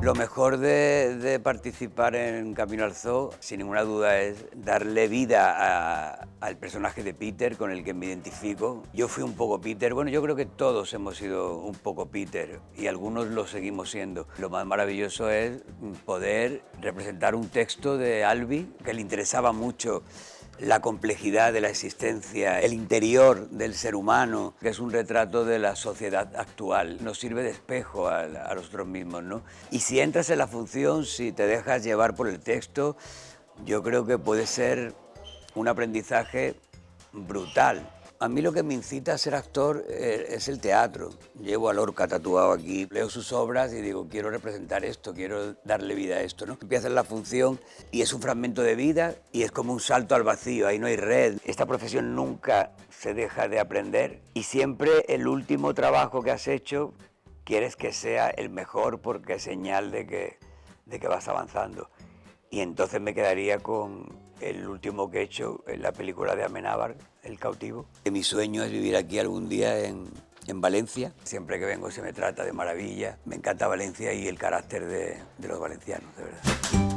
Lo mejor de participar en Camino al Zoo, sin ninguna duda, es darle vida al personaje de Peter, con el que me identifico. Yo fui un poco Peter, bueno, yo creo que todos hemos sido un poco Peter y algunos lo seguimos siendo. Lo más maravilloso es poder representar un texto de Albi que le interesaba mucho la complejidad de la existencia, el interior del ser humano, que es un retrato de la sociedad actual. Nos sirve de espejo a nosotros mismos, ¿no? Y si entras en la función, si te dejas llevar por el texto, yo creo que puede ser un aprendizaje brutal. A mí lo que me incita a ser actor es el teatro. Llevo a Lorca tatuado aquí, leo sus obras y digo, quiero representar esto, quiero darle vida a esto, ¿no? Empiezas la función y es un fragmento de vida y es como un salto al vacío, ahí no hay red. Esta profesión nunca se deja de aprender y siempre el último trabajo que has hecho quieres que sea el mejor porque es señal de que vas avanzando. Y entonces me quedaría con el último que he hecho en la película de Amenábar, El cautivo. Mi sueño es vivir aquí algún día en Valencia. Siempre que vengo se me trata de maravilla. Me encanta Valencia y el carácter de los valencianos, de verdad.